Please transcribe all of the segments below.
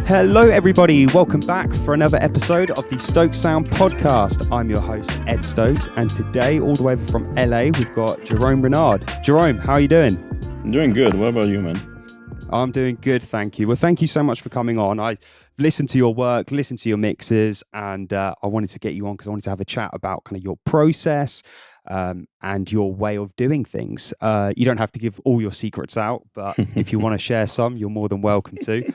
Hello, everybody. Welcome back for another episode of the Stokes Sound podcast. I'm your host, Ed Stokes, and today, all the way from LA, we've got Jerome Renard. Jerome, how are you doing? I'm doing good. What about you, man? I'm doing good, thank you. Well, thank you so much for coming on. I listened to your work, listened to your mixes, and I wanted to get you on because I wanted to have a chat about kind of your process and your way of doing things. You don't have to give all your secrets out, but if you want to share some, you're more than welcome to.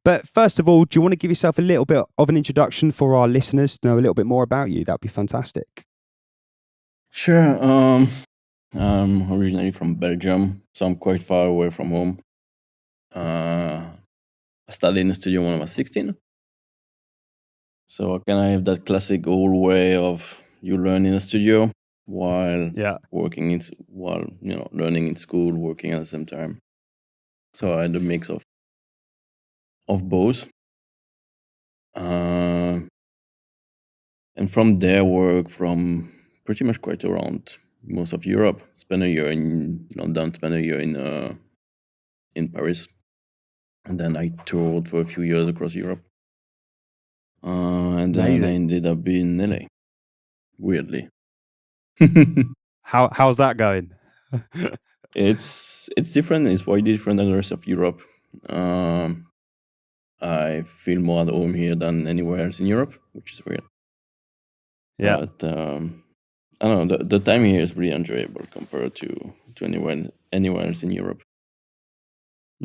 But first of all, do you want to give yourself a little bit of an introduction for our listeners to know a little bit more about you? That'd be fantastic. Sure. I'm originally from Belgium, so I'm quite far away from home. I started in the studio when I was 16. So can I have that classic old way of you learn in a studio while learning in school, working at the same time. So I had a mix of both. And from there, work from pretty much quite around most of Europe. Spent a year in London, spent a year in Paris, and then I toured for a few years across Europe. And then I ended up in LA. Weirdly, how's that going? It's different. It's widely different than the rest of Europe. I feel more at home here than anywhere else in Europe, which is weird. Yeah. But I don't know. The time here is really enjoyable compared to anywhere else in Europe.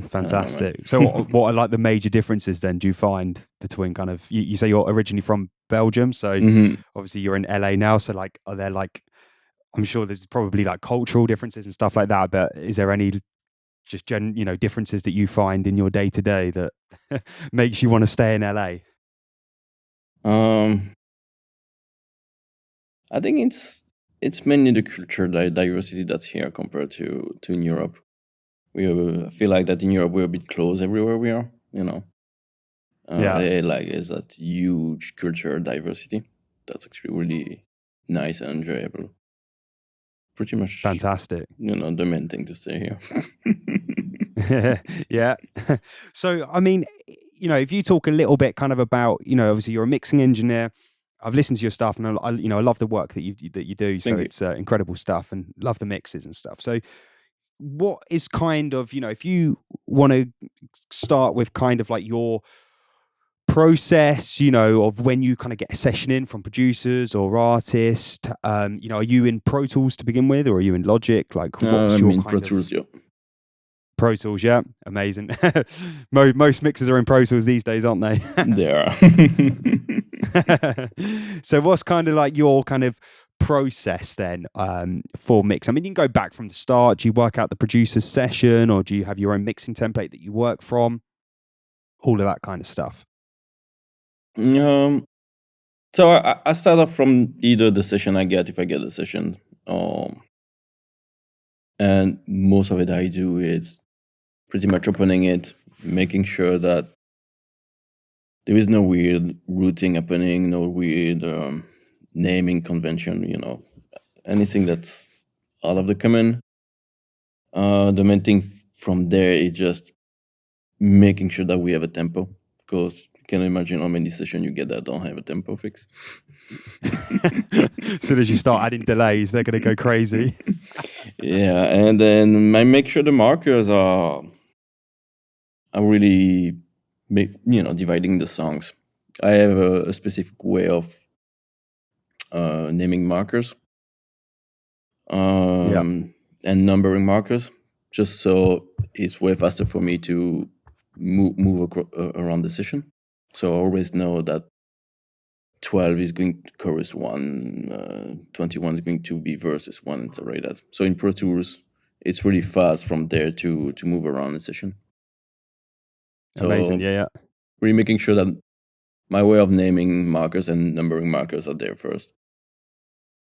Fantastic. So what are like the major differences then do you find between kind of, you say you're originally from Belgium, so obviously you're in LA now, so like are there like, I'm sure there's probably like cultural differences and stuff like that, but is there any just differences that you find in your day to day that makes you want to stay in LA? I think it's mainly the culture diversity that's here compared to in Europe. We feel like that in Europe we're a bit close everywhere we are, It's that huge culture diversity. That's actually really nice and enjoyable. Pretty much fantastic. The main thing to stay here. Yeah. So, I mean, if you talk a little bit kind of about, obviously you're a mixing engineer. I've listened to your stuff and I love the work that you do. So it's incredible stuff and love the mixes and stuff. So what is kind of, if you want to start with kind of like your process, of when you kind of get a session in from producers or artists, are you in Pro Tools to begin with, or are you in Logic? Like, what's your in kind Pro of... Tools, yeah. Pro Tools, yeah, amazing. Most mixers are in Pro Tools these days, aren't they? They are. So what's kind of like your kind of process then for mix? I mean, you can go back from the start. Do you work out the producer's session, or do you have your own mixing template that you work from? All of that kind of stuff. So I start off from either the session I get, if I get a session, and most of it I do is pretty much opening it, making sure that there is no weird routing happening, no weird naming convention, anything that's out of the common. The main thing from there is just making sure that we have a tempo, because you can imagine how many sessions you get that don't have a tempo fix. As soon as you start adding delays, they're going to go crazy. Yeah, and then I make sure the markers are really dividing the songs. I have a specific way of naming markers and numbering markers, just so it's way faster for me to move around the session. So I always know that 12 is going to chorus 1, 21 is going to be verses 1, and stuff like that. So in Pro Tools, it's really fast from there to move around the session. So amazing, yeah. Really making sure that my way of naming markers and numbering markers are there first.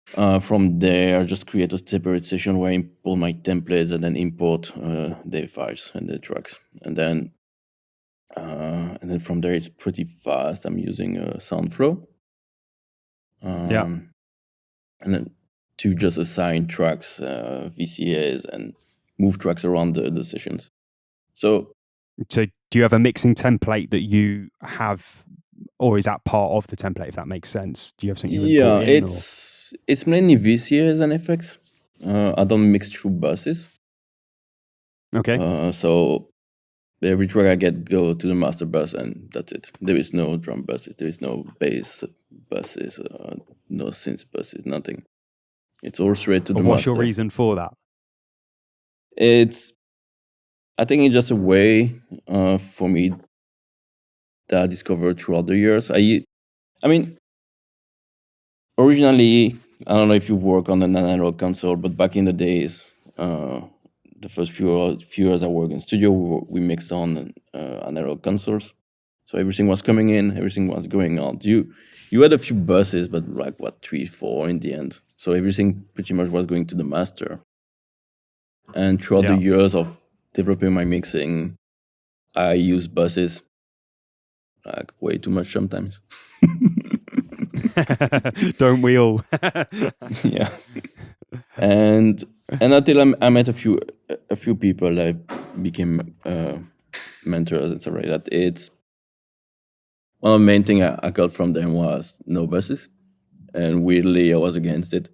From there, I just create a separate session where I import my templates and then import the files and the tracks. And then from there, it's pretty fast. I'm using SoundFlow. And then to just assign tracks, VCAs, and move tracks around the sessions. So do you have a mixing template that you have, or is that part of the template, if that makes sense? Do you have something you import in? It's mainly VCAs and effects. I don't mix through buses. Okay. So every track I get go to the master bus, and that's it. There is no drum buses, there is no bass buses, no synth buses, nothing. It's all straight to But the what's master. your reason for that? I think it's just a way for me that I discovered throughout the years. I mean, originally, I don't know if you work on an analog console, but back in the days, the first few years I worked in studio, we mixed on analog consoles. So everything was coming in, everything was going out. You had a few buses, but like 3, 4 in the end. So everything pretty much was going to the master. And throughout the years of developing my mixing, I use buses like way too much sometimes. Don't we all? Yeah. And until I met a few people that became mentors and stuff like that, it's one of the main thing I got from them was no buses, and weirdly I was against it.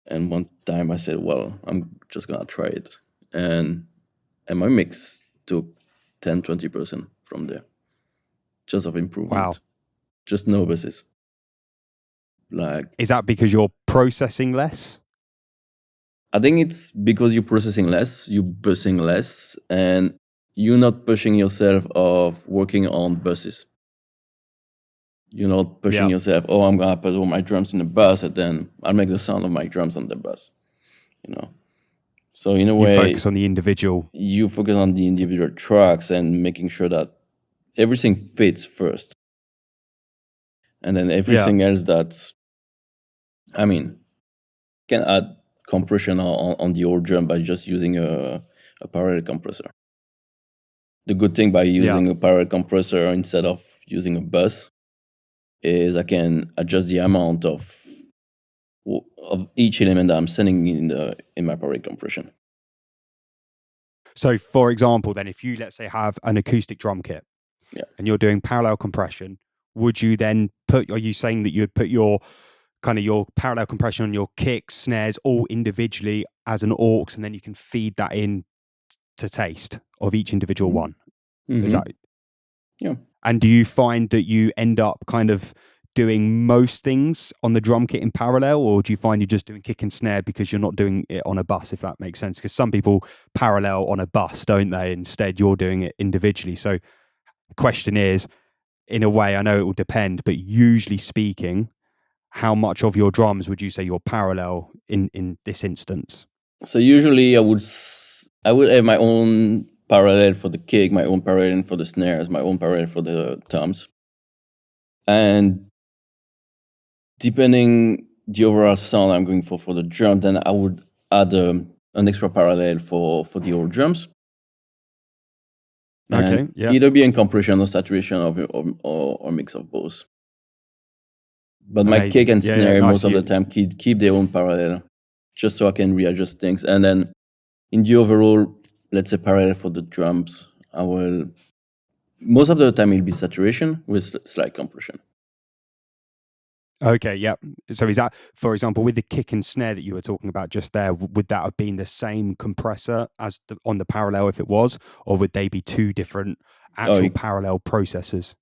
And one time I said, well, I'm just gonna try it, and my mix took 10-20% from there, just of improvement. Wow. Just no buses. Like, is that because you're processing less? I think it's because you're processing less, you're busing less, and you're not pushing yourself of working on buses. You're not pushing yourself, oh, I'm going to put all my drums in the bus, and then I'll make the sound of my drums on the bus. So in a way, you focus on the individual. You focus on the individual tracks and making sure that everything fits first. And then everything else that's, can add compression on the old drum by just using a parallel compressor. The good thing by using a parallel compressor instead of using a bus is I can adjust the amount of each element that I'm sending in my parallel compression. So, for example, then, if you, let's say, have an acoustic drum kit and you're doing parallel compression, would you then are you saying that you would put your parallel compression on your kicks, snares, all individually as an aux, and then you can feed that in to taste of each individual one? Is that? Yeah. And do you find that you end up kind of doing most things on the drum kit in parallel, or do you find you're just doing kick and snare because you're not doing it on a bus, if that makes sense? Because some people parallel on a bus, don't they? Instead, you're doing it individually. So the question is, in a way, I know it will depend, but usually speaking, how much of your drums would you say you're parallel in this instance? So usually I would have my own parallel for the kick, my own parallel for the snares, my own parallel for the toms. And depending the overall sound I'm going for the drum, then I would add an extra parallel for the old drums. And either be in compression or saturation or mix of both. But my kick and snare most of the time keep their own parallel, just so I can readjust things. And then in the overall, let's say parallel for the drums, I will most of the time it'll be saturation with slight compression. Okay, yeah. So is that, for example, with the kick and snare that you were talking about just there, would that have been the same compressor as on the parallel if it was, or would they be two different actual parallel processes?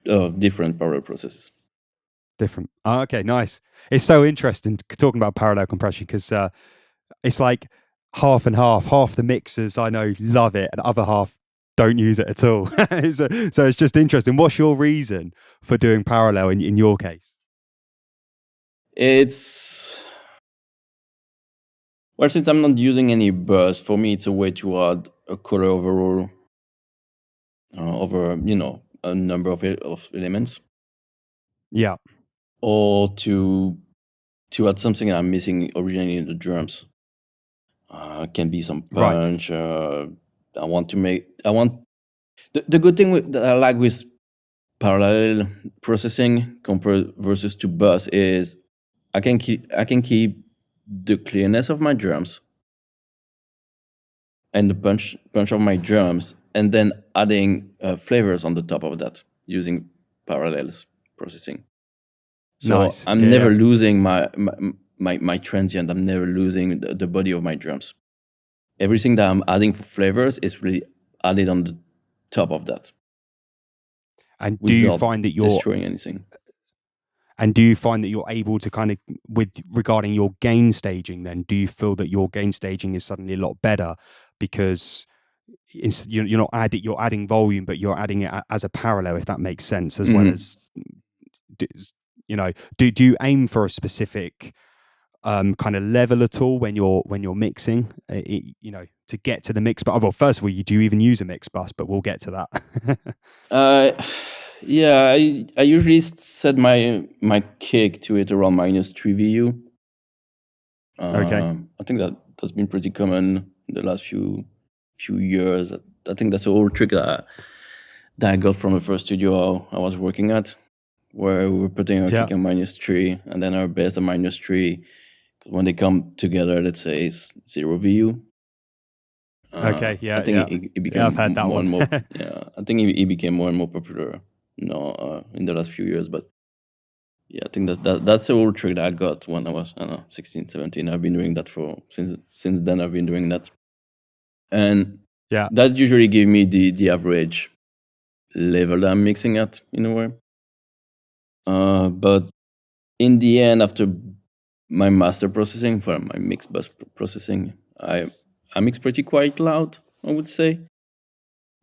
Different parallel processes. Different. Oh, okay, nice. It's so interesting talking about parallel compression because it's like half and half. Half the mixers I know love it, and other half don't use it at all. So it's just interesting. What's your reason for doing parallel in your case? Since I'm not using any bus, for me it's a way to add a color overall over a number of elements. Yeah. Or to add something I'm missing originally in the drums. Can be some punch. Right. The good thing that I like with parallel processing compared versus to bus is I can keep the clearness of my drums and the punch of my drums and then adding flavors on the top of that using parallels processing. So Nice. I'm Yeah, never yeah. losing my transient. I'm never losing the body of my drums. Everything that I'm adding for flavors is really added on the top of that. And do you Without find that destroying anything. you're able to kind of, with regarding your gain staging, then do you feel that your gain staging is suddenly a lot better because you're not you're adding volume, but you're adding it as a parallel, if that makes sense, as well as, do you aim for a specific kind of level at all when you're mixing, to get to the mix? But well, first of all, do you even use a mix bus? But we'll get to that. Yeah, I usually set my kick to it around -3 VU. Okay. I think that's been pretty common in the last few years. I think that's a whole trick that I got from the first studio I was working at, where we were putting our kick on -3 and then our bass at -3. When they come together, let's say it's 0 VU. Okay. Yeah. I think it became I've heard that more one. and more. Yeah, I think it became more and more popular. In the last few years, but yeah, I think that's a old trick that I got when I was, I don't know, 16, 17. I've been doing that since then. I've been doing that, and that usually gave me the average level that I'm mixing at in a way. But in the end, after my master processing, for my mix bus processing, I mix pretty quite loud, I would say.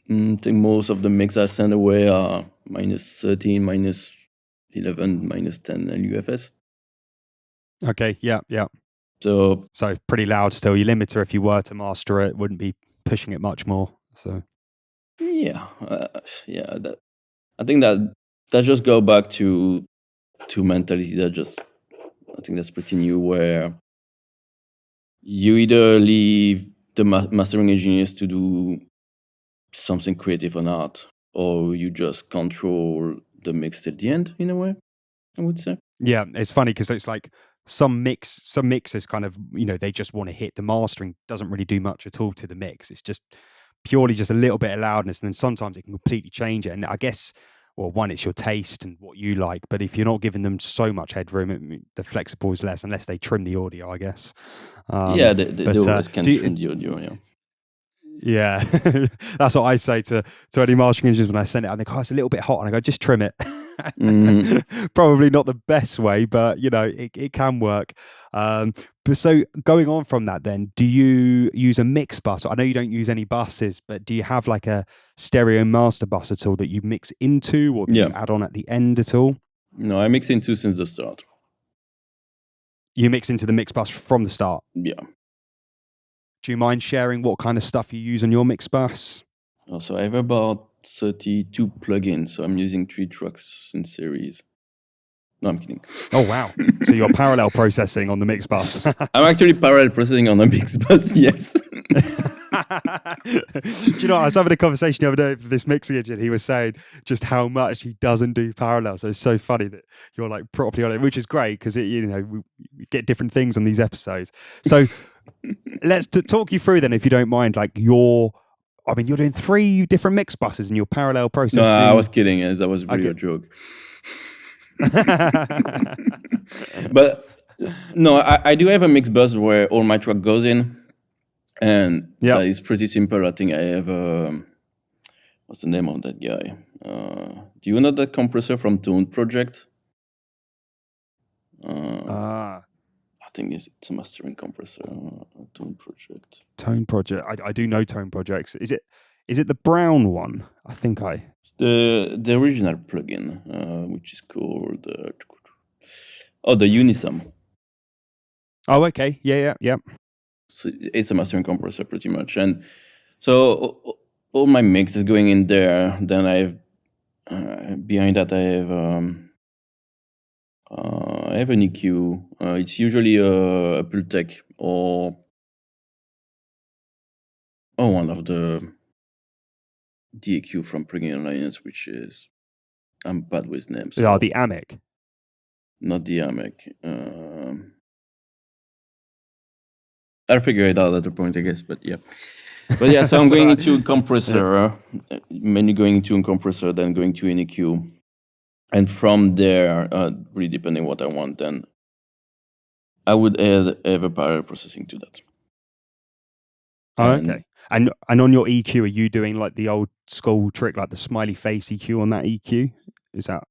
I think most of the mix I send away are -13, -11, -10 LUFS. Okay. Yeah. So pretty loud still. Your limiter, if you were to master it, wouldn't be pushing it much more. So yeah. I think that just go back to mentality that I think that's pretty new, where you either leave the mastering engineers to do something creative or not, or you just control the mix till the end, in a way, I would say. yeah, it's funny because it's like some mixers kind of, they just want to hit the mastering, doesn't really do much at all to the mix. It's just purely just a little bit of loudness, and then sometimes it can completely change it. And I guess, well, one, it's your taste and what you like, but if you're not giving them so much headroom, the flexible is less, unless they trim the audio, I guess. Yeah, they always can trim the audio, yeah. Yeah, that's what I say to any mastering engineers when I send it. I think, it's a little bit hot, and I go, just trim it. Probably not the best way, but it can work. But so going on from that, then, do you use a mix bus? I know you don't use any buses, but do you have like a stereo master bus at all that you mix into, or that you add on at the end at all? No, I mix into since the start. You mix into the mix bus from the start? Yeah. Do you mind sharing what kind of stuff you use on your mix bus? So I have about 32 plugins, so I'm using 3 tracks in series. No, I'm kidding. Oh, wow. So you're parallel processing on the mix bus. I'm actually parallel processing on the mix bus, yes. Do you know, I was having a conversation the other day with this mixing engineer. He was saying just how much he doesn't do parallel. So it's so funny that you're like properly on it, which is great because we get different things on these episodes. So let's talk you through then, if you don't mind, like you're doing 3 different mix buses and you're parallel processing. No, I was kidding. That was really a joke. But no, I do have a mix bus where all my track goes in, and that is pretty simple. I think I have what's the name of that guy? Do you know that compressor from Tone Project? I think it's a mastering compressor. Tone Project. Tone Project. I do know Tone Projects. Is it the brown one? I think it's the original plugin, which is called the Unisum. Oh, okay. Yeah. So it's a mastering compressor pretty much, and so all my mix is going in there. Then I have behind that I have an EQ. It's usually a Pultec or one of the EQ from Plugin Alliance, which is, I'm bad with names. Yeah, the AMIC. Not the AMIC. I'll figure it out at a point, I guess. But yeah, But yeah, so I'm going into a compressor, mainly going into a compressor, then going to an EQ. And from there, really depending what I want, then I would add a parallel processing to that. Oh, okay. And on your EQ, are you doing like the old school trick, like the smiley face EQ on that EQ? Is that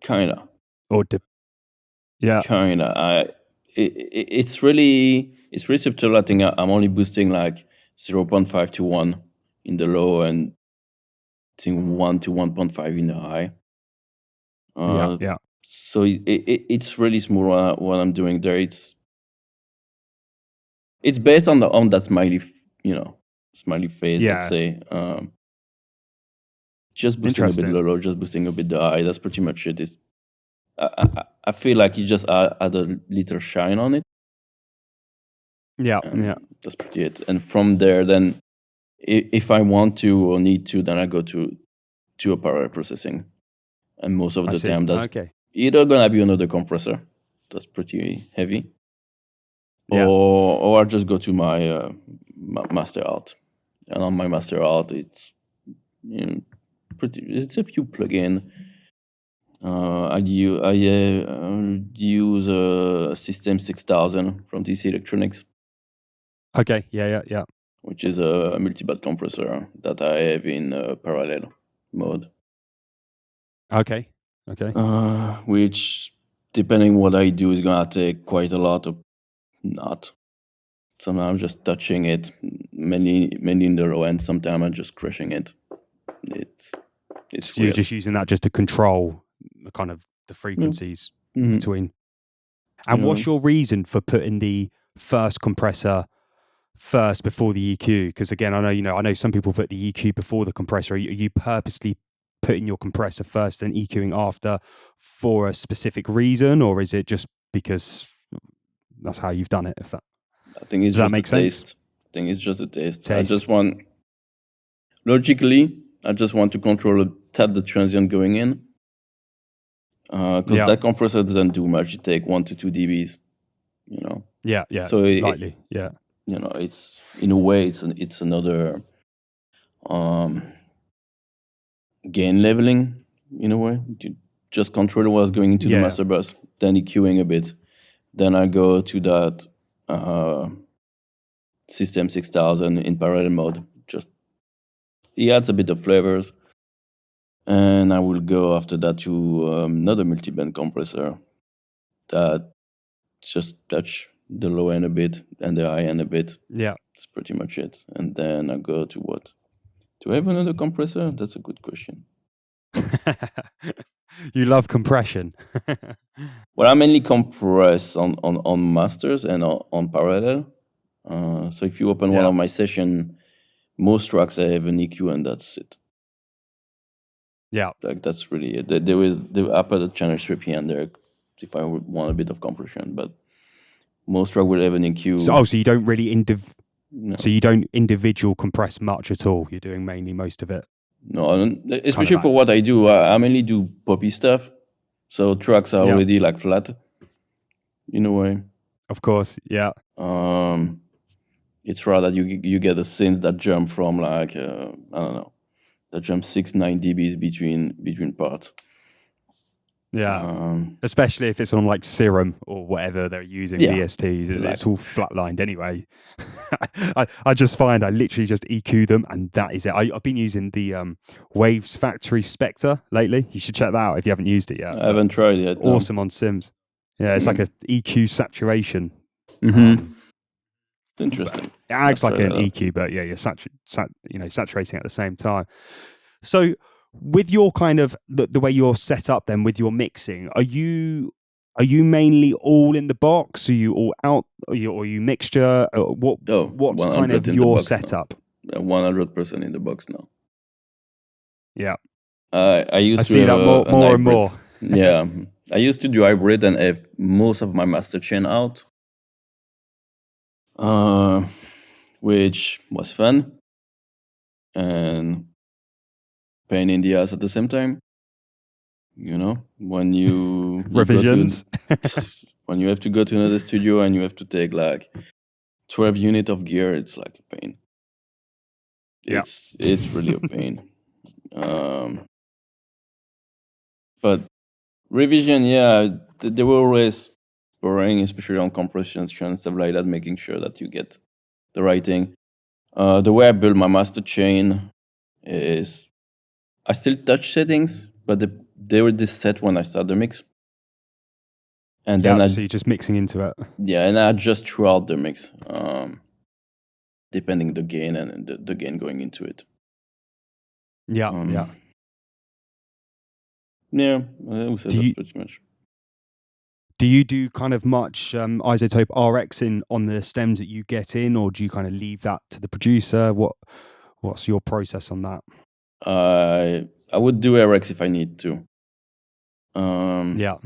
Kinda. or yeah? Kinda. It's really subtle. I think I'm only boosting like 0.5 to 1 in the low, and I think 1 to 1.5 in the high. Yeah. So it's really smooth what I'm doing there. It's based on that smiley face. Yeah. Let's say just boosting a bit low, just boosting a bit the high. That's pretty much it. I feel like you just add a little shine on it. Yeah. That's pretty it. And from there, then if I want to or need to, then I go to a parallel processing. And most of the time, that's either gonna be another compressor. That's pretty heavy. Yeah. Or I just go to my master out, and on my master out, it's it's a few plugin. I use a System 6000 from DC Electronics. Okay. Yeah. Which is a multi-band compressor that I have in parallel mode. Okay. Which, depending what I do, is gonna take quite a lot of not. Sometimes I'm just touching it, mainly in the low end. Sometimes I'm just crushing it. It's so you're just using that just to control the kind of the frequencies between. And what's your reason for putting the first compressor first before the EQ? Because again, I know some people put the EQ before the compressor. Are you purposely putting your compressor first and EQing after for a specific reason, or is it just because that's how you've done it? I think it's just a taste. I think it's just a taste. I just want to control the transient going in. Because that compressor doesn't do much. It takes 1 to 2 dBs. Yeah. So lightly. Yeah. It's in a way it's another gain leveling in a way. You just control what's going into the master bus, then EQing a bit. Then I go to that System 6000 in parallel mode. Just he adds a bit of flavors. And I will go after that to another multi-band compressor that just touch the low end a bit and the high end a bit. Yeah. That's pretty much it. And then I go to what? Do I have another compressor? That's a good question. You love compression. Well, I mainly compress on masters and on parallel. So if you open one of my session, most tracks I have an EQ and that's it. Yeah. Like that's really it. I put a channel strip here and there if I would want a bit of compression, but most track will have an EQ. So you don't really So you don't individual compress much at all. You're doing mainly most of it. No, especially for what I do. I mainly do poppy stuff, so tracks are already like flat, in a way. Of course, yeah. It's rather you get a synth that jump from like I don't know, that jump 6-9 dBs between parts. Yeah, especially if it's on like Serum or whatever they're using, VSTs. It's all flatlined anyway. I just find I literally just EQ them and that is it. I've been using the Waves Factory Spectre lately. You should check that out if you haven't used it yet. I haven't tried it yet. Awesome on Sims. Yeah, it's like a EQ saturation. It's interesting. It acts like an EQ, but yeah, you're saturating at the same time. So with your kind of the way you're set up then with your mixing, are you mainly all in the box? Are you all out? Are you mixture? What's kind of your setup? 100% in the box now. Yeah. I used to see that more and more. Yeah. I used to do hybrid and have most of my master chain out. Which was fun. And pain in the ass at the same time. When you revisions, when you have to go to another studio and you have to take like 12 unit of gear, it's like a pain. Yeah. It's really a pain. But revision, yeah, they were always boring, especially on compression and stuff like that, making sure that you get the right thing. The way I build my master chain is I still touch settings, but they were this set when I start the mix. And then so you're just mixing into it. Yeah, and I adjust throughout the mix, depending the gain and the gain going into it. Yeah. Yeah, I would say that's pretty much. Do you do kind of much isotope RXing on the stems that you get in, or do you kind of leave that to the producer? What's your process on that? I would do RX if I need to. Yeah.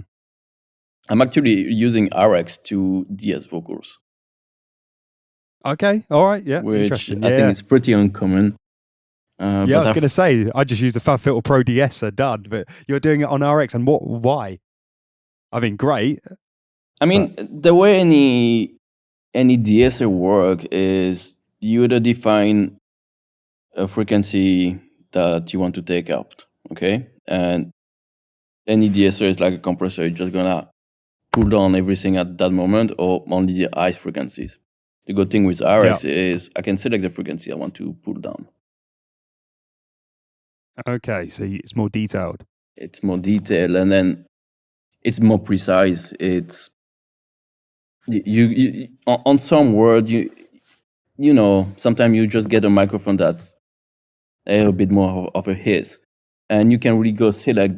I'm actually using RX to DS vocals. Okay. All right. Yeah. Which interesting. I think it's pretty uncommon. I was going to say, I just use the FabFilter Pro DS-er, done, but you're doing it on RX, and why? I mean, great. I mean, the way any DSer work is you either define a frequency that you want to take out, okay? And any DSer is like a compressor. You're just gonna pull down everything at that moment, or only the high frequencies. The good thing with RX is I can select the frequency I want to pull down. Okay, so it's more detailed. It's more detailed, and then it's more precise. It's you on some word you know, sometimes you just get a microphone that's a bit more of a hiss, and you can really go select,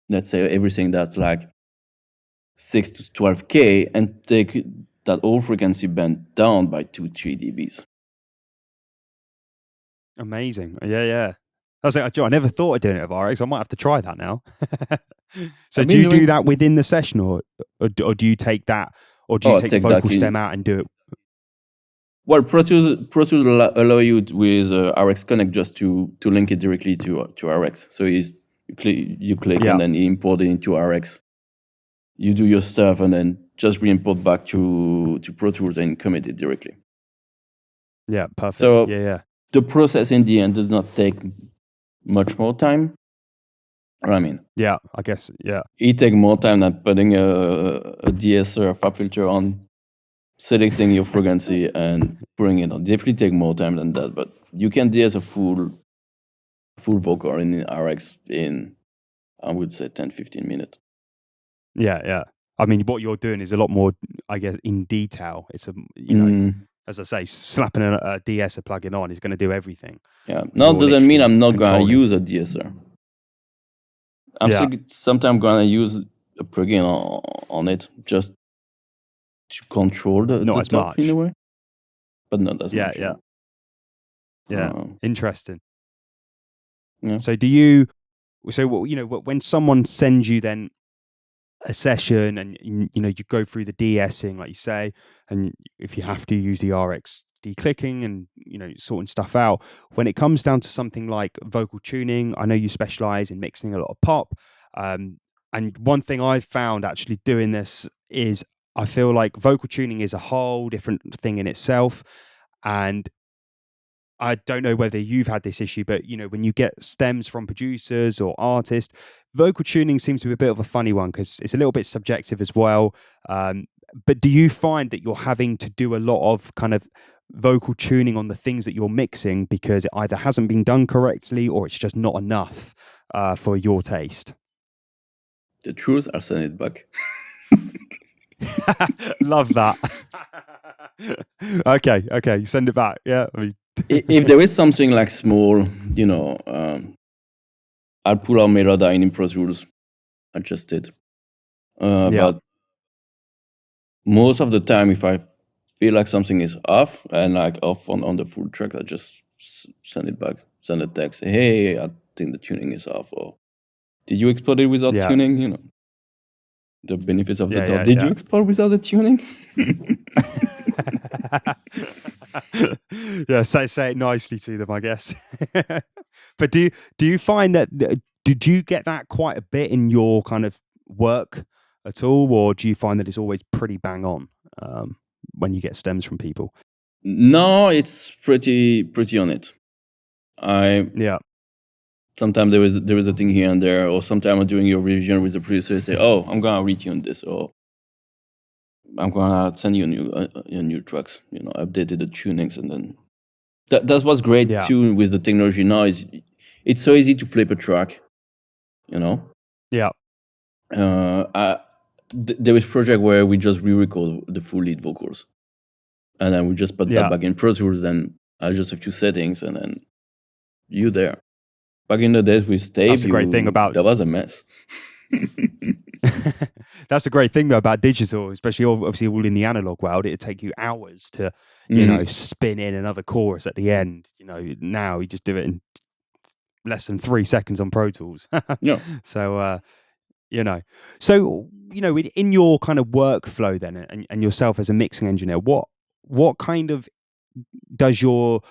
let's say, everything that's like 6 to 12K and take that whole frequency band down by 2-3 dBs. Amazing. Yeah. I was like, Joe, I never thought of doing it with RX. I might have to try that now. So do you do that within the session, or do you take that, or do you take the vocal stem out and do it? Well, Pro Tools allow you with RX Connect just to link it directly to RX. So you click and then you import it into RX. You do your stuff and then just re-import back to Pro Tools and commit it directly. Yeah, perfect. So yeah. The process in the end does not take much more time. I mean, yeah, I guess, yeah. It takes more time than putting a DS or a fab filter on, selecting your frequency and putting it on. Definitely take more time than that, but you can DS a full vocal in RX in, I would say, 10-15 minutes. Yeah. I mean, what you're doing is a lot more, I guess, in detail. It's as I say, slapping a DSer plugin on is going to do everything. Yeah. No, doesn't mean I'm not going to use a DSer. I'm sometimes going to use a plugin on it just to control the top in a way, but not as much. Yeah. Interesting. Yeah. So when someone sends you then a session and you go through the de-essing, like you say, and if you have to use the RX declicking and sorting stuff out, when it comes down to something like vocal tuning, I know you specialize in mixing a lot of pop, and one thing I've found actually doing this is I feel like vocal tuning is a whole different thing in itself. And I don't know whether you've had this issue, but when you get stems from producers or artists, vocal tuning seems to be a bit of a funny one because it's a little bit subjective as well. But do you find that you're having to do a lot of kind of vocal tuning on the things that you're mixing because it either hasn't been done correctly or it's just not enough for your taste? The truth, I'll send it back. Love that. Okay, send it back. Yeah, I mean, if there is something like small, I'll pull out Melodyne in Pro Tools, adjust it. But most of the time, if I feel like something is off and like off on the full track, I just send it back, send a text, say, hey, I think the tuning is off, or did you export it without tuning? The benefits of the doubt. Did you export without the tuning? Yeah, say it nicely to them, I guess. But do you find that did you get that quite a bit in your kind of work at all, or do you find that it's always pretty bang on when you get stems from people? No, it's pretty on it. Yeah. Sometimes there is a thing here and there, or sometimes I'm doing a revision with the producer. Say, oh, I'm gonna retune this, or I'm gonna send you new tracks. Updated the tunings, and then that's what's great Yeah. too with the technology now is it's so easy to flip a track. Yeah. There was a project where we just re-record the full lead vocals, and then we just put that back in Pro Tools, then adjust a few settings, and then you there. Back in the days with Tape, That's the great thing about that was a mess. That's the great thing though about digital, especially obviously all in the analog world. It'd take you hours to, spin in another chorus at the end. Now you just do it in less than 3 seconds on Pro Tools. Yeah. So, in your kind of workflow then, and yourself as a mixing engineer, what kind of does your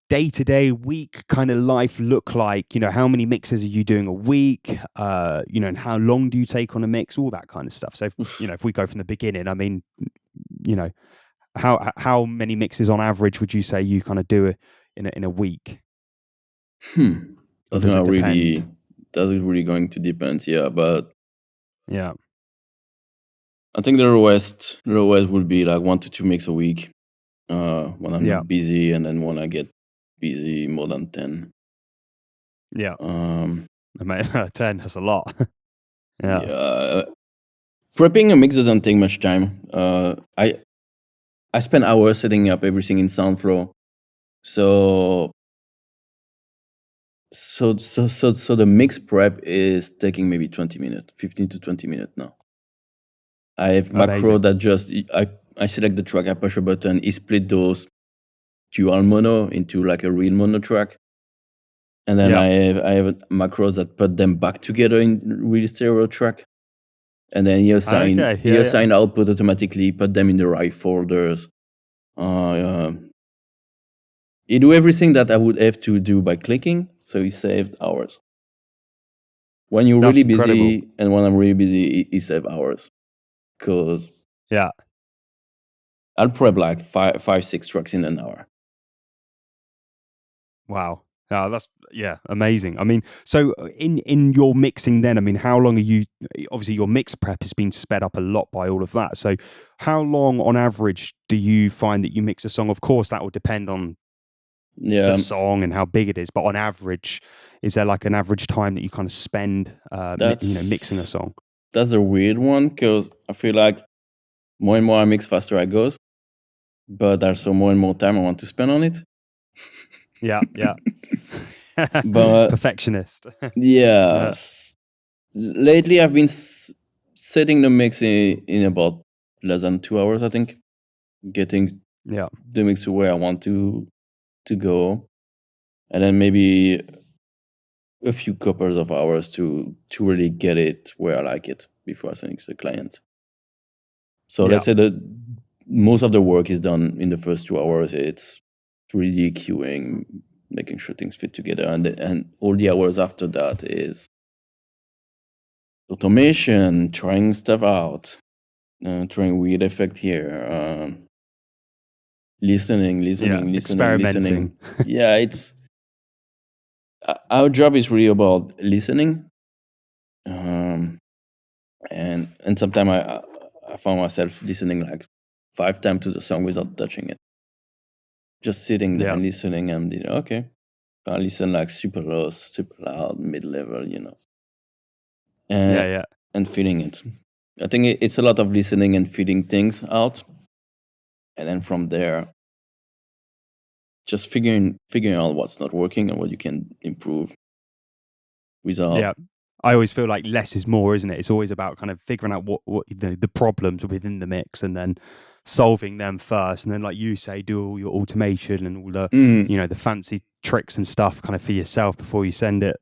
day-to-day week kind of life look like? How many mixes are you doing a week? And how long do you take on a mix? All that kind of stuff. So, if we go from the beginning, I mean, how many mixes on average would you say you kind of do in a week? That's really going to depend. Yeah, but yeah, I think the lowest would be like 1 to 2 mix a week when I'm not busy, and then when I get busy, more than 10. Yeah. 10, that's a lot. Yeah. Prepping a mix doesn't take much time. I spend hours setting up everything in SoundFlow. So the mix prep is taking maybe 20 minutes, 15 to 20 minutes now. I have macro that just I select the track, I push a button, it split those dual mono into like a real mono track. And then I have macros that put them back together in real stereo track. And then he assign output automatically, put them in the right folders. He do everything that I would have to do by clicking, so he saved hours. When you're really busy, and when I'm really busy, he saved hours. Because I'll prep like 5-6 tracks in an hour. Wow. That's amazing. I mean, so in your mixing then, I mean, how long are you, obviously your mix prep has been sped up a lot by all of that. So how long on average do you find that you mix a song? Of course, that will depend on the song and how big it is, but on average, is there like an average time that you kind of spend, mixing a song? That's a weird one, because I feel like more and more I mix, faster I goes, but there's more and more time I want to spend on it. Yeah. But perfectionist. Lately I've been setting the mix in about less than 2 hours, I think, getting the mix to where I want to go, and then maybe a few couples of hours to really get it where I like it before I send it to the client. So let's say that most of the work is done in the first 2 hours. It's 3D queuing, making sure things fit together, and all the hours after that is automation, trying stuff out, trying weird effect here, listening. Yeah, it's our job is really about listening, and sometimes I found myself listening like 5 times to the song without touching it, just sitting there and listening, and okay, I listen like super low, super loud, mid level, and feeling it. I think it's a lot of listening and feeling things out, and then from there, just figuring out what's not working and what you can improve. I always feel like less is more, isn't it? It's always about kind of figuring out what the problems within the mix, and then solving them first, and then, like you say, do all your automation and all the the fancy tricks and stuff kind of for yourself before you send it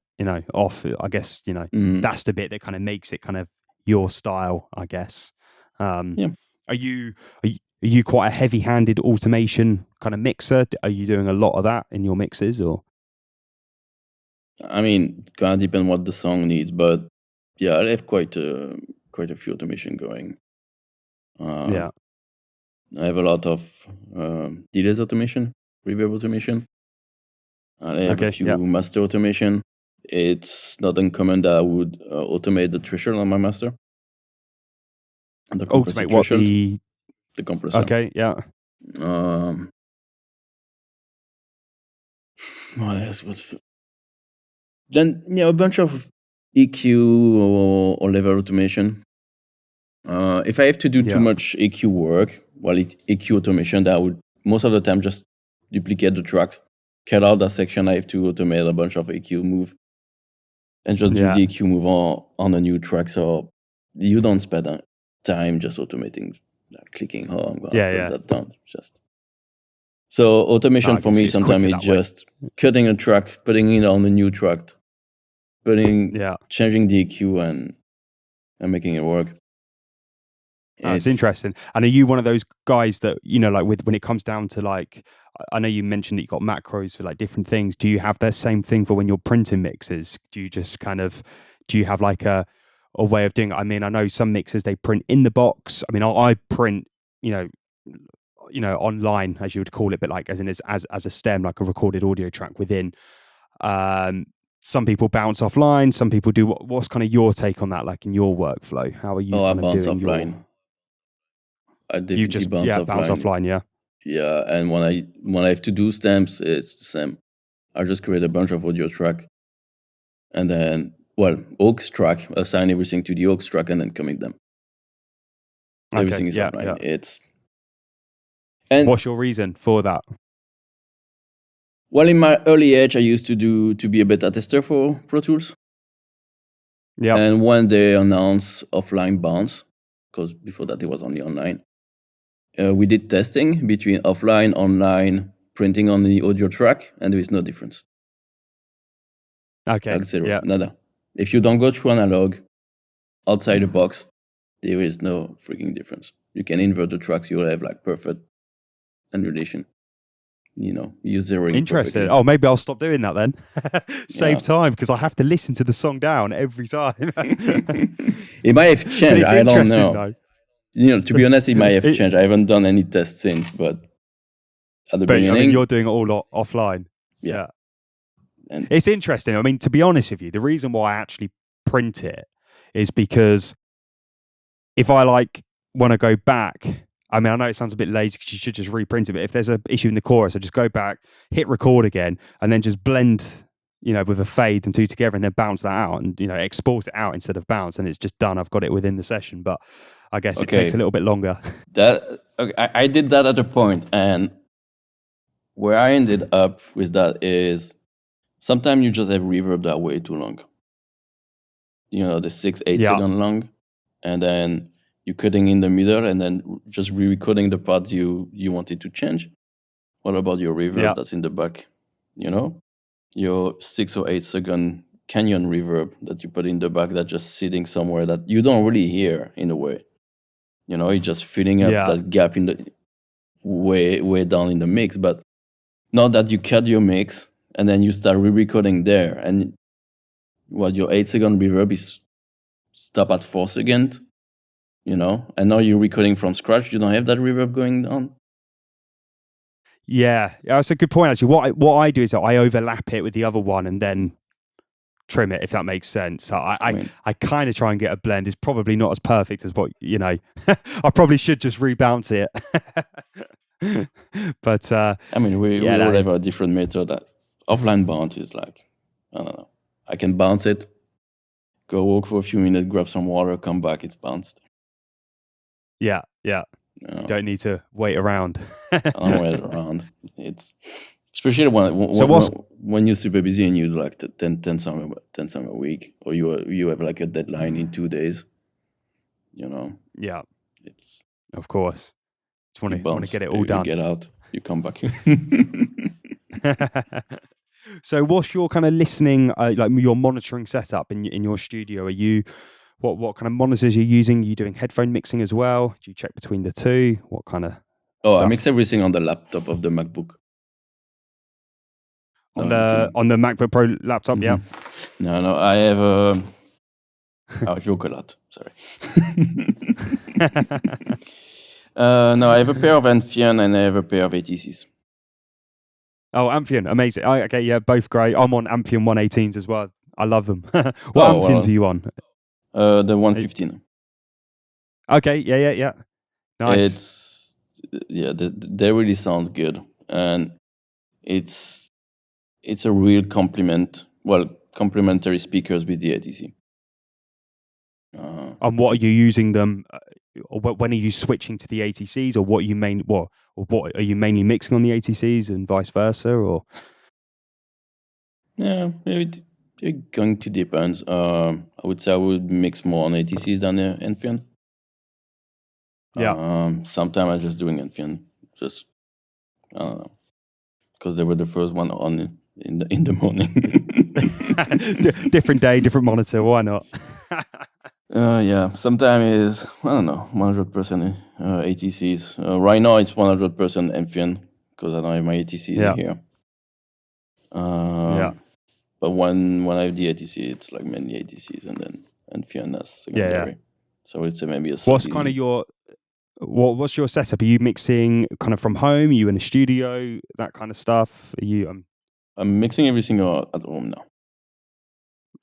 off. I guess that's the bit that kind of makes it kind of your style, I guess. Are you quite a heavy-handed automation kind of mixer? Are you doing a lot of that in your mixes, or? I mean, it kind of depends what the song needs, but I have quite a few automation going. I have a lot of delays automation, reverb automation. I have a few master automation. It's not uncommon that I would automate the threshold on my master. The compressive threshold. The compressor. Okay, yeah. What else? Then a bunch of EQ or level automation. If I have to do too much EQ work, EQ automation, that would most of the time just duplicate the tracks, cut out that section. I have to automate a bunch of EQ move and just do the EQ move on a new track. So you don't spend time just automating, clicking, I'm going to put that down. So automation for me sometimes is just cutting a track, putting it on a new track, changing the EQ and making it work. It's interesting. And are you one of those guys that, like when it comes down to I know you mentioned that you got macros for different things. Do you have the same thing for when you're printing mixes? Do you just do you have a way of doing it? I mean, I know some mixers, they print in the box. I mean, I print, online, as you would call it, but as a stem, like a recorded audio track within. Some people bounce offline. Some people do. What's kind of your take on that? In your workflow, how are you? I bounce offline. I definitely bounce offline. Yeah, and when I have to do stems, it's the same. I just create a bunch of audio track, and then aux track, assign everything to the aux track, and then commit them. Everything is offline. And what's your reason for that? Well, in my early age, I used to be a beta tester for Pro Tools. Yeah. And when they announced offline bounce, because before that it was only online, we did testing between offline, online, printing on the audio track, and there is no difference. Okay. Zero. Nada. If you don't go through analog, outside the box, there is no freaking difference. You can invert the tracks, you will have perfect annulation. Use zeroing. Interesting. Perfectly. Oh, maybe I'll stop doing that then. Save time, because I have to listen to the song down every time. It might have changed. I don't know. Though. To be honest, it might have changed. I haven't done any tests since, but at the beginning, I mean, you're doing it all offline. Yeah. And it's interesting. I mean, to be honest with you, the reason why I actually print it is because if I want to go back. I mean, I know it sounds a bit lazy because you should just reprint it, but if there's an issue in the chorus, I just go back, hit record again, and then just blend, with a fade and two together, and then bounce that out and, export it out instead of bounce, and it's just done. I've got it within the session, but I guess it takes a little bit longer. I did that at a point, and where I ended up with that is sometimes you just have reverb that way too long. The 6-8 second long, and then you're cutting in the middle and then just re-recording the part you wanted to change. What about your reverb that's in the back? Your 6 or 8 second canyon reverb that you put in the back that's just sitting somewhere that you don't really hear in a way. It's just filling up that gap in the way down in the mix. But now that you cut your mix and then you start re-recording there, and your 8 second reverb is stop at 4 seconds. And now you're recording from scratch. You don't have that reverb going on. Yeah, that's a good point. Actually, what I do is that I overlap it with the other one and then trim it, if that makes sense. So I kind of try and get a blend. It's probably not as perfect as what I probably should just rebounce it. But we all have a different method. That offline bounce is I don't know. I can bounce it, go walk for a few minutes, grab some water, come back, it's bounced. Yeah. You don't need to wait around. I don't wait around. It's especially when you're super busy and you do 10 songs a week, or you have a deadline in 2 days. Yeah. It's of course. Just want to get it all done. You get out. You come back. So, what's your kind of listening, your monitoring setup in your studio? Are you what kind of monitors are you using? Are you doing headphone mixing as well? Do you check between the two? What kind of stuff? I mix everything on the laptop of the MacBook. On the MacBook Pro laptop, yeah. No, I have I joke a lot. Sorry. No, I have a pair of Amphion and I have a pair of ATCs. Oh, Amphion, amazing. Okay, yeah, both great. I'm on Amphion 118s as well. I love them. What Amphions are you on? The 115. Okay, yeah. Nice. They really sound good, and it's a real complementary speakers with the ATC. And what are you using them? Or when are you switching to the ATCs, or what are you mainly mixing on the ATCs and vice versa, or? Yeah, it's going to depend. I would say I would mix more on ATCs than Amphion. Yeah. Sometimes I'm just doing Amphion, just I don't know, because they were the first one on in the morning. Different day, different monitor. Why not? Yeah, sometimes I don't know, 100% ATCs. Right now it's 100% Amphion because I don't have my ATCs here. Yeah. But when I have the ATC, it's like mainly ATCs and then Amphion as secondary. Yeah. So it's maybe a. What's kind of what's your setup? Are you mixing kind of from home? Are you in a studio? That kind of stuff? Are you? I'm mixing everything at home now.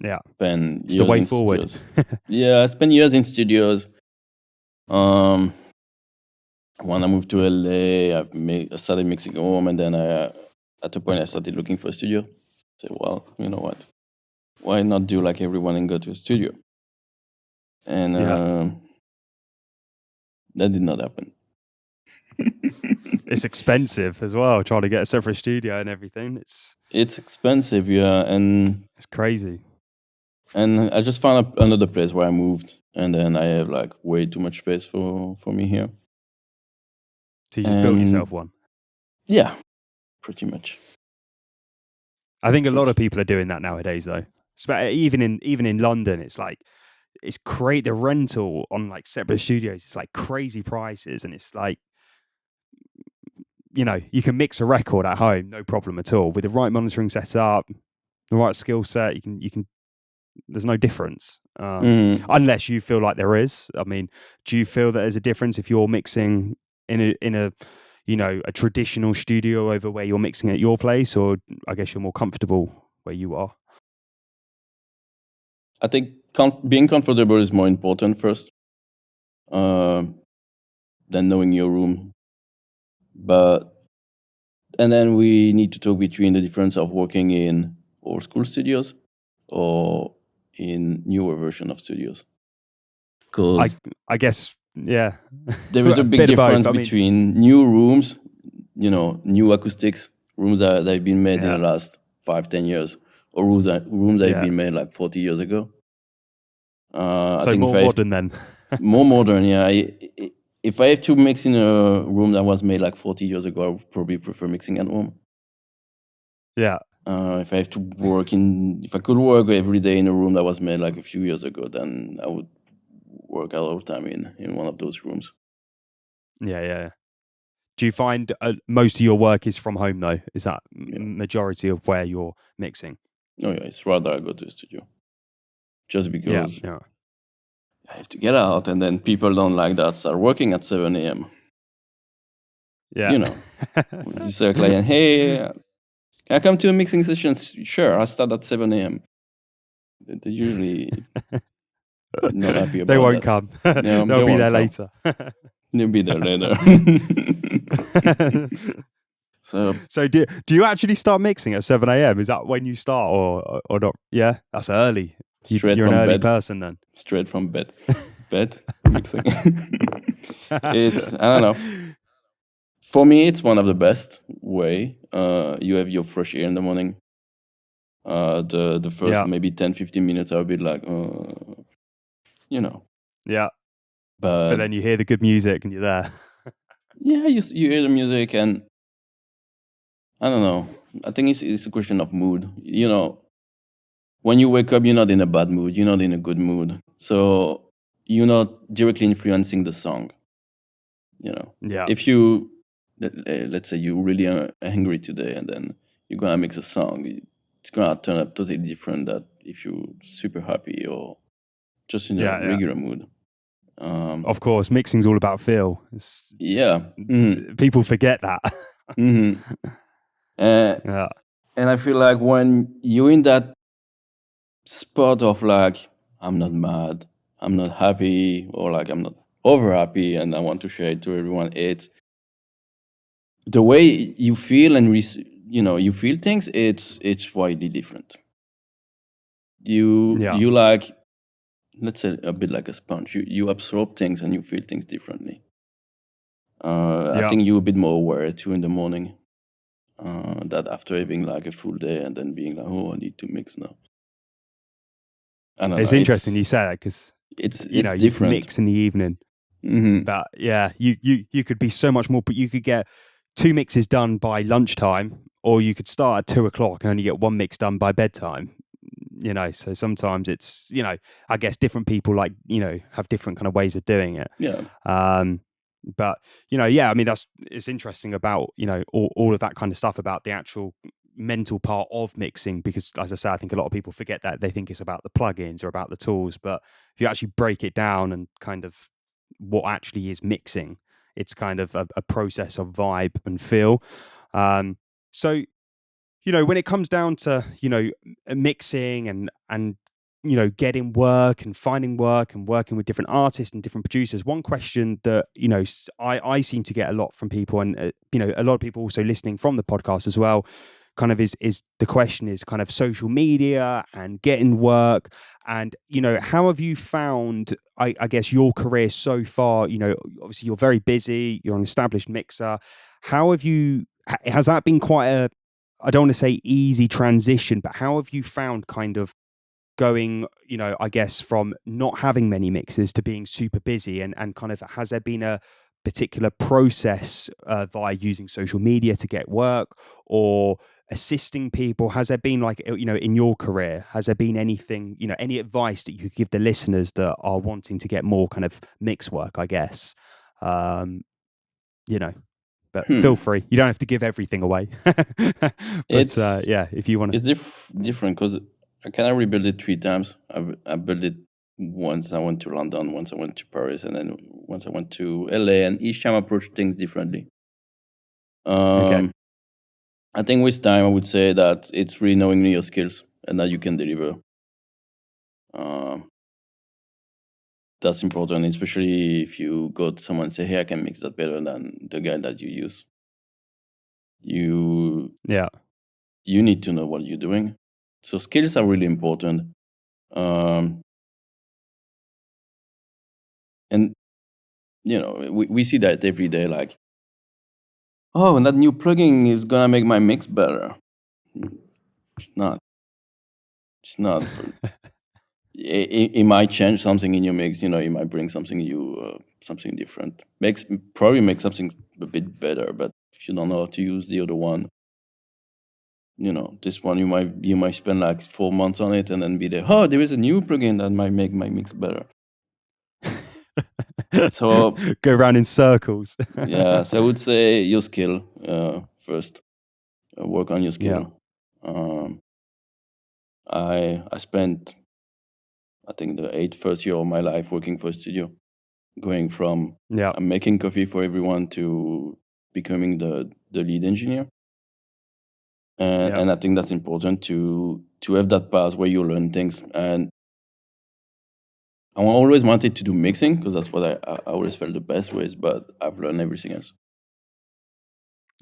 Yeah. It's the way forward. Yeah, I spent years in studios. When I moved to LA, I started mixing home, and then at a point I started looking for a studio. I said, well, you know what? Why not do like everyone and go to a studio? And that did not happen. It's expensive as well, trying to get a separate studio and everything. It's expensive, yeah, and it's crazy. And I just found another place where I moved, and then I have like way too much space for me here. So you built yourself one? Yeah, pretty much. I think a lot of people are doing that nowadays, though. Even in London, it's like it's great. The rental on like separate studios, it's like crazy prices, and it's like, you know, you can mix a record at home, no problem at all, with the right monitoring setup, the right skill set. You can. There's no difference unless you feel like there is. I mean, do you feel that there's a difference if you're mixing in a you know, a traditional studio over where you're mixing at your place, or I guess you're more comfortable where you are? I think being comfortable is more important first than knowing your room. And then we need to talk between the difference of working in old school studios or in newer version of studios. Because I guess, yeah. There is a big difference between new rooms, you know, new acoustics, rooms that have been made in the last 5-10 years, or rooms that have been made like 40 years ago. So I think more modern then. More modern, yeah. If I have to mix in a room that was made like 40 years ago, I would probably prefer mixing at home. Yeah. If I could work every day in a room that was made like a few years ago, then I would work a lot of time in one of those rooms. Yeah. Do you find most of your work is from home though? Is that majority of where you're mixing? Oh yeah, it's rather I go to the studio. Just because yeah. I have to get out, and then people don't like that. Start working at 7 a.m. Yeah. You know, you say a client, hey, can I come to a mixing session? Sure, I start at 7 a.m. They usually not happy about that. They won't come. They'll be there later. They'll be there later. So do you actually start mixing at 7 a.m.? Is that when you start or not? Yeah, that's early. You're an early person then. Straight from bed mixing. It's, I don't know. For me, it's one of the best way. You have your fresh air in the morning. The first maybe 10-15 minutes are a bit like, you know. Yeah. But then you hear the good music and you're there. Yeah, you hear the music, and I don't know. I think it's a question of mood. You know, when you wake up, you're not in a bad mood. You're not in a good mood. So you're not directly influencing the song. You know, if you, let's say you're really angry today, and then you're gonna mix a song, it's gonna turn up totally different than if you're super happy or just in a regular mood. Of course, mixing's all about feel. Yeah. People forget that. Yeah. And I feel like when you're in that spot of like, I'm not mad, I'm not happy, or like I'm not over happy, and I want to share it to everyone, it's the way you feel and you feel things. It's widely different. You like, let's say, a bit like a sponge. You absorb things and you feel things differently. I think you're a bit more aware too in the morning. That after having like a full day and then being like, oh, I need to mix now. I don't It's know. interesting you say that because it's you different. can mix in the evening, but yeah, you could be so much more. But you could get 2 mixes done by lunchtime, or you could start at 2:00 and only get 1 mix done by bedtime. So sometimes it's I guess different people have different kind of ways of doing it. Yeah. But yeah, I mean it's interesting about all of that kind of stuff about the actual mental part of mixing, because as I say, I think a lot of people forget that. They think it's about the plugins or about the tools, but if you actually break it down and kind of what actually is mixing, it's kind of a process of vibe and feel. So when it comes down to mixing and getting work and finding work and working with different artists and different producers, one question that I seem to get a lot from people, and a lot of people also listening from the podcast as well, kind of is the question is kind of social media and getting work. And how have you found, I guess, your career so far? Obviously you're very busy, you're an established mixer. Has that been quite a, I don't want to say easy transition, but how have you found kind of going, I guess, from not having many mixes to being super busy, and kind of, has there been a particular process via using social media to get work or assisting people? Has there been in your career, has there been anything, any advice that you could give the listeners that are wanting to get more kind of mix work, I guess? But feel free. You don't have to give everything away. But if you want to. It's different because I kind of rebuilt it 3 times. I built it once I went to London, once I went to Paris, and then once I went to LA, and each time I approached things differently. Okay. I think with time, I would say that it's really knowing your skills and that you can deliver. That's important, especially if you go to someone and say, hey, I can mix that better than the guy that you use. You need to know what you're doing. So skills are really important. And we see that every day, like, oh, and that new plugin is gonna make my mix better. It's not. It might change something in your mix. It might bring something new, something different. Probably make something a bit better. But if you don't know how to use the other one, this one you might spend like 4 months on it and then be there. Oh, there is a new plugin that might make my mix better. So go around in circles. Yeah, so I would say your skill first. Work on your skill. I spent, I think, the first year of my life working for a studio, going from making coffee for everyone to becoming the lead engineer. And I think that's important to have that path where you learn things. And I always wanted to do mixing because that's what I always felt the best with, but I've learned everything else.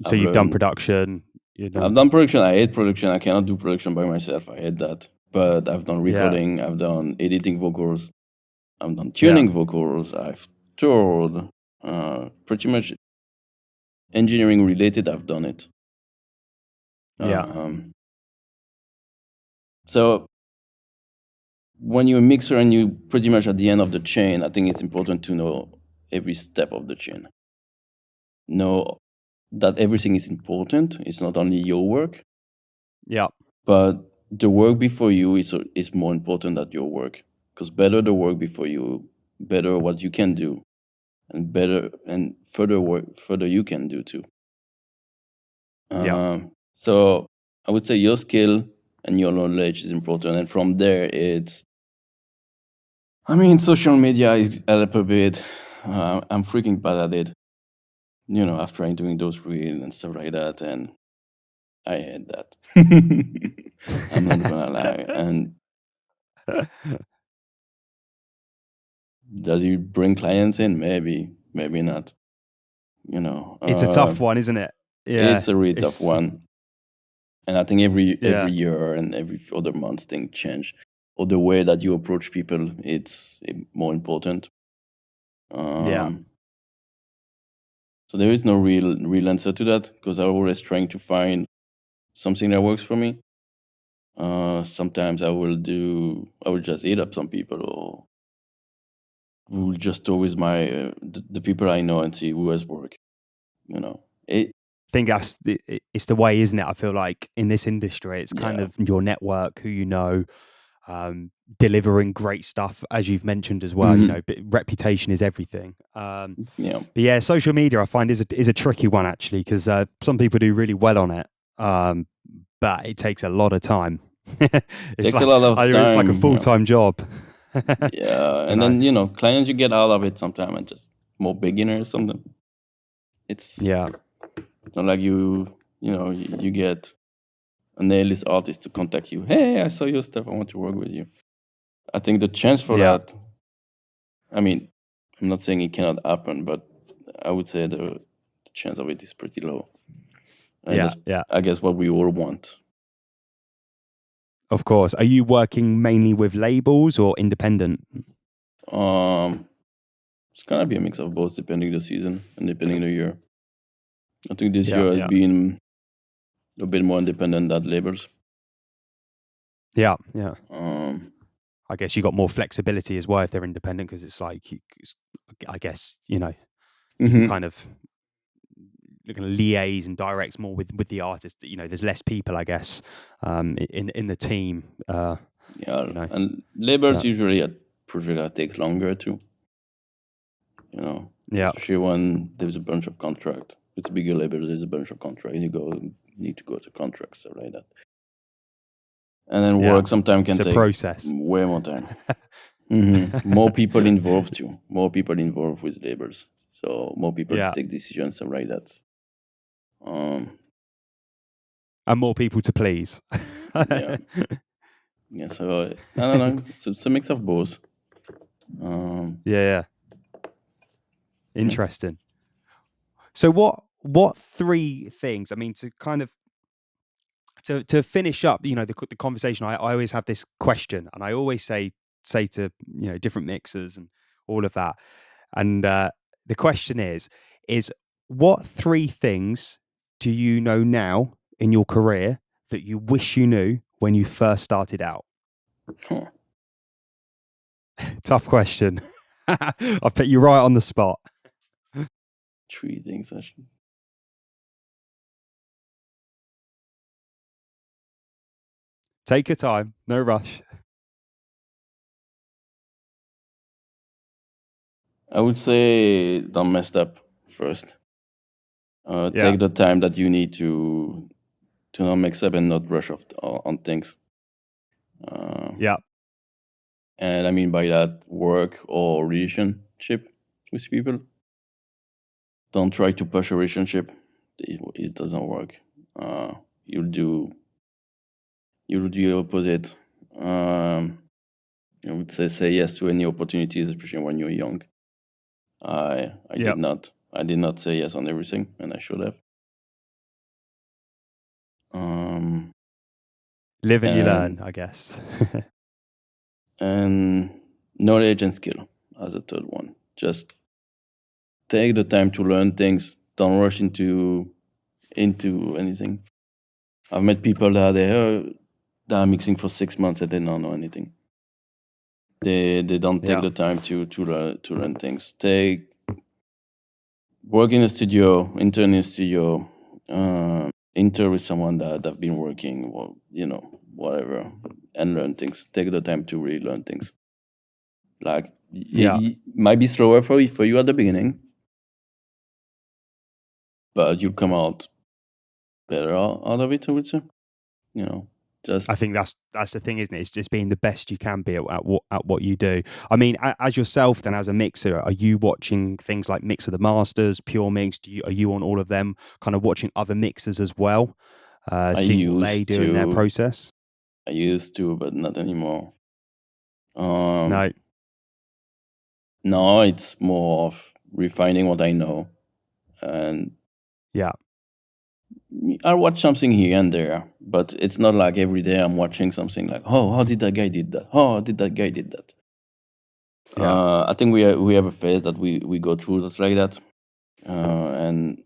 So you've done production. I've done production. I hate production. I cannot do production by myself. I hate that. But I've done recording. I've done editing vocals. I've done tuning vocals. I've toured. Pretty much engineering related. I've done it. So when you're a mixer and you pretty much at the end of the chain, I think it's important to know every step of the chain. Know that everything is important. It's not only your work. But the work before you is more important than your work, because better the work before you, better what you can do, and better and further you can do too. So I would say your skill and your knowledge is important, and from there it's I mean, social media is help a bit. I'm freaking bad at it. After I'm doing those reels and stuff like that, and I hate that. I'm not gonna lie. And does it bring clients in? Maybe, maybe not. It's a tough one, isn't it? Yeah, It's a really tough one. And I think every Yeah. year and every other month things change. Or the way that you approach people, it's more important. Yeah. So there is no real answer to that, because I'm always trying to find something that works for me. Sometimes I will just hit up some people, or will just go with my the people I know and see who has work. I think it's the way, isn't it? I feel like in this industry, it's kind of your network, who you know, delivering great stuff, as you've mentioned as well. But reputation is everything. But yeah, social media I find is a tricky one, actually, because some people do really well on it, but it takes a lot of time. Takes a lot of time. It's like a full-time job. Yeah, and then clients you get out of it sometimes, and just more beginners. Something. It's not like you get an A-list artist to contact you. Hey, I saw your stuff. I want to work with you. I think the chance for that. I mean, I'm not saying it cannot happen, but I would say the chance of it is pretty low. And that's, I guess, what we all want. Of course. Are you working mainly with labels or independent? It's gonna be a mix of both, depending the season and depending the year. I think this year has been a bit more independent than labels. Yeah. I guess you got more flexibility as well if they're independent, because it's like, I guess, you can kind of liaise and direct more with the artist. There's less people, I guess, in the team. And labels usually a project that takes longer too. Especially when there's a bunch of contract. With bigger labels, there's a bunch of contract. You need to go to contracts, stuff like that. And then work sometimes can take process. Way more time. More people involved too. More people involved with labels. So more people to take decisions, stuff like that. And more people to please. Yeah, so I don't know. It's a mix of both. Interesting. So what three things, I mean, to kind of to finish up, the conversation, I always have this question, and I always say to different mixers and all of that. And the question is what three things do you know now in your career that you wish you knew when you first started out? Tough question. I put you right on the spot. Three things I should. Take your time, no rush. I would say don't mess up first. Take the time that you need to not mix up and not rush on things. And I mean by that, work or relationship with people. Don't try to push a relationship. It doesn't work. You'll do the opposite. I would say yes to any opportunities, especially when you're young. I did not say yes on everything, and I should have. Live and you learn, I guess. And knowledge and skill as a third one. Just take the time to learn things. Don't rush into anything. I've met people that are mixing for 6 months and they don't know anything. They don't take the time to learn things. Work in a studio, intern in a studio, intern with someone that have been working, or whatever, and learn things. Take the time to really learn things. Like it might be slower for you at the beginning, but you'll come out better out of it, I would say. I think that's the thing, isn't it? It's just being the best you can be at what you do. I mean, as yourself, then as a mixer, are you watching things like Mix with the Masters, Pure Mix? Are you on all of them? Kind of watching other mixers as well, seeing what they do in their process. I used to, but not anymore. No. No, it's more of refining what I know, and yeah. I watch something here and there, but it's not like every day I'm watching something like, oh, how did that guy did that? Oh, how did that guy did that? Yeah. I think we have a phase that we go through that's like that, and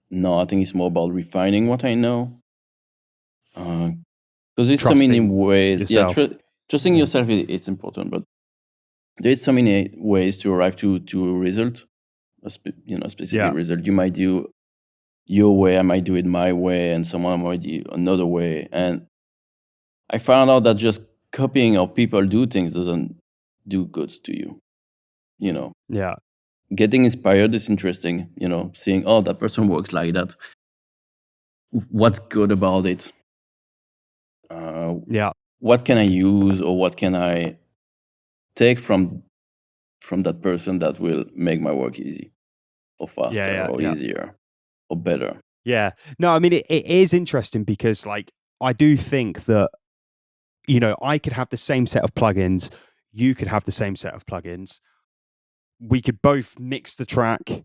no, I think it's more about refining what I know, because there's so many ways. Yourself. Yeah, trusting yourself it's important, but there's so many ways to arrive to a result, a specific result. You might do your way, I might do it my way, and someone might do another way. And I found out that just copying how people do things doesn't do good to you. Yeah. Getting inspired is interesting. Seeing, oh, that person works like that. What's good about it? What can I use, or what can I take from that person that will make my work easy, or faster, or easier, or better? Yeah. No, I mean, it is interesting because, like, I do think that, I could have the same set of plugins. You could have the same set of plugins. We could both mix the track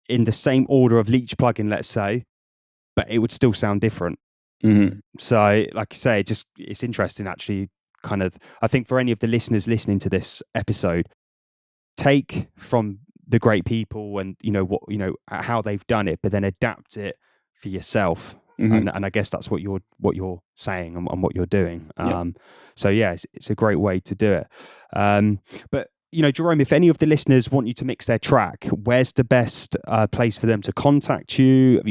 in the same order of each plugin, let's say, but it would still sound different. Mm-hmm. So, like I say, it's interesting, actually, kind of, I think for any of the listeners listening to this episode, take from the great people and how they've done it, but then adapt it for yourself. Mm-hmm. And I guess that's what you're saying and what you're doing. So yeah, it's a great way to do it. But Jerome, if any of the listeners want you to mix their track, where's the best place for them to contact you?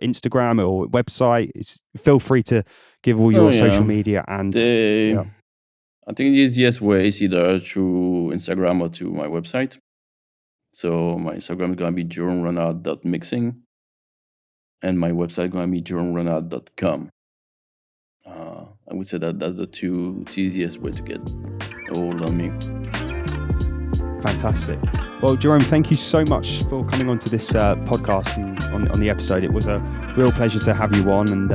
Instagram or website? Feel free to give all your social media and. I think the easiest way is either through Instagram or to my website. So my Instagram is going to be jeromerenard.mixing, and my website is going to be jeromerenard.com. I would say that's the two easiest way to get a hold on me. Fantastic. Well, Jerome, thank you so much for coming on to this podcast and on the episode. It was a real pleasure to have you on, and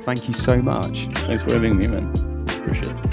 thank you so much. Thanks for having me, man. Appreciate it.